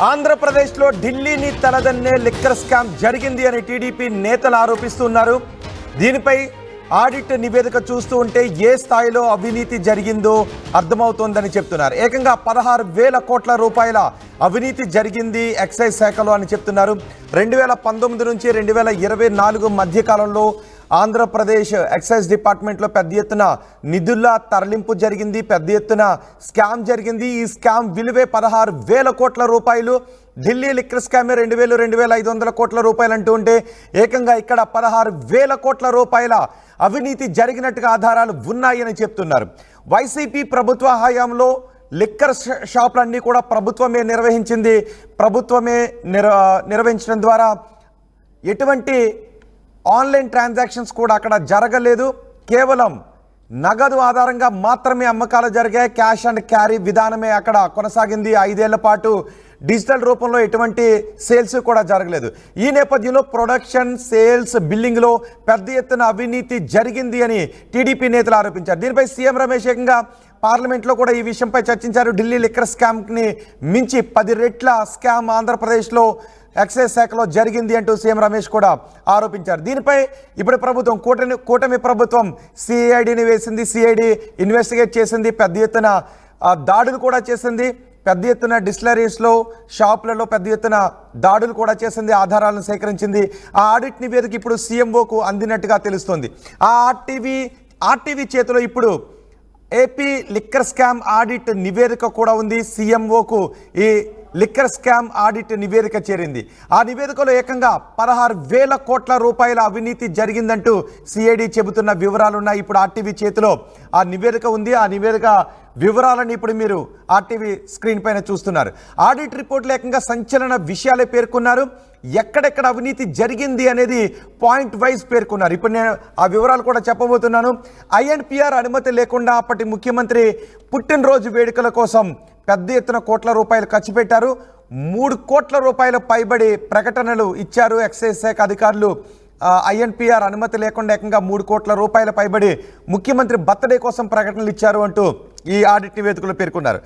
ఆంధ్రప్రదేశ్లో ఢిల్లీని తలదన్నే liquor scam జరిగింది అని టీడీపీ నేతలు ఆరోపిస్తున్నారు. దీనిపై ఆడిట్ నివేదిక చూస్తూ ఉంటే ఏ స్థాయిలో అవినీతి జరిగిందో అర్థమవుతోందని చెప్తున్నారు. ఏకంగా 16,000 కోట్ల రూపాయల అవినీతి జరిగింది ఎక్సైజ్ శాఖలో అని చెప్తున్నారు. 2019 నుంచి 2024 మధ్యకాలంలో ఆంధ్రప్రదేశ్ ఎక్సైజ్ డిపార్ట్మెంట్లో పెద్ద ఎత్తున నిధుల తరలింపు జరిగింది, పెద్ద ఎత్తున స్కామ్ జరిగింది. ఈ స్కామ్ విలువే 16,000 కోట్ల రూపాయలు. ఢిల్లీ లిక్కర్ స్కామే 2,500 కోట్ల రూపాయలు అంటూ ఉంటే ఏకంగా ఇక్కడ 16,000 కోట్ల రూపాయల అవినీతి జరిగినట్టుగా ఆధారాలు ఉన్నాయని చెప్తున్నారు. వైసీపీ ప్రభుత్వ హయాంలో లిక్కర్ షాపులన్నీ కూడా ప్రభుత్వమే నిర్వహించింది. ప్రభుత్వమే నిర్వహించడం ద్వారా ఎటువంటి ఆన్లైన్ ట్రాన్సాక్షన్స్ కూడా అక్కడ జరగలేదు. కేవలం నగదు ఆధారంగా మాత్రమే అమ్మకాలు జరిగాయి. క్యాష్ అండ్ క్యారీ విధానమే అక్కడ కొనసాగింది. 5 ఏళ్ల పాటు డిజిటల్ రూపంలో ఎటువంటి సేల్స్ కూడా జరగలేదు. ఈ నేపథ్యంలో ప్రొడక్షన్, సేల్స్, బిల్లింగ్లో పెద్ద ఎత్తున అవినీతి జరిగింది అని టీడీపీ నేతలు ఆరోపించారు. దీనిపై సీఎం రమేష్ ఏకంగా పార్లమెంట్లో కూడా ఈ విషయంపై చర్చించారు. ఢిల్లీ లిక్కర్ స్కామ్ని మించి 10 రెట్ల స్కామ్ ఆంధ్రప్రదేశ్లో ఎక్సైజ్ శాఖలో జరిగింది అంటూ సీఎం రమేష్ కూడా ఆరోపించారు. దీనిపై ఇప్పుడు ప్రభుత్వం కూటమి ప్రభుత్వం సిఐడిని వేసింది. సిఐడి ఇన్వెస్టిగేట్ చేసింది, పెద్ద ఎత్తున దాడులు కూడా చేసింది. పెద్ద ఎత్తున డిస్టిలరీస్లో, షాపులలో పెద్ద ఎత్తున దాడులు కూడా చేసింది, ఆధారాలను సేకరించింది. ఆ ఆడిట్ నివేదిక ఇప్పుడు సీఎంఓకు అందినట్టుగా తెలుస్తోంది. ఆ ఆర్టీవీ చేతిలో ఇప్పుడు ఏపీ లిక్కర్ స్కామ్ ఆడిట్ నివేదిక కూడా ఉంది. సీఎంఓకు ఈ లిక్కర్ స్కామ్ ఆడిట్ నివేదిక చేరింది. ఆ నివేదికలో ఏకంగా 16,000 కోట్ల రూపాయల అవినీతి జరిగిందంటూ సిఐడి చెబుతున్న వివరాలున్నాయి. ఇప్పుడు ఆర్టీవీ చేతిలో ఆ నివేదిక ఉంది. ఆ నివేదిక వివరాలను ఇప్పుడు మీరు ఆర్టీవీ స్క్రీన్ పైన చూస్తున్నారు. ఆడిట్ రిపోర్ట్లో ఏకంగా సంచలన విషయాలే పేర్కొన్నారు. ఎక్కడెక్కడ అవినీతి జరిగింది అనేది పాయింట్ వైజ్ పేర్కొన్నారు. ఇప్పుడు నేను ఆ వివరాలు కూడా చెప్పబోతున్నాను. ఐఎన్పిఆర్ అనుమతి లేకుండా అప్పటి ముఖ్యమంత్రి పుట్టినరోజు వేడుకల కోసం పెద్ద ఎత్తున కోట్ల రూపాయలు ఖర్చు పెట్టారు. 3 కోట్ల రూపాయల పైబడి ప్రకటనలు ఇచ్చారు ఎక్సైజ్ శాఖ అధికారులు. ఐఎన్పిఆర్ అనుమతి లేకుండా ఏకంగా 3 కోట్ల రూపాయల పైబడి ముఖ్యమంత్రి బర్త్డే కోసం ప్రకటనలు ఇచ్చారు అంటూ ఈ ఆడిట్ నివేదికలో పేర్కొన్నారు.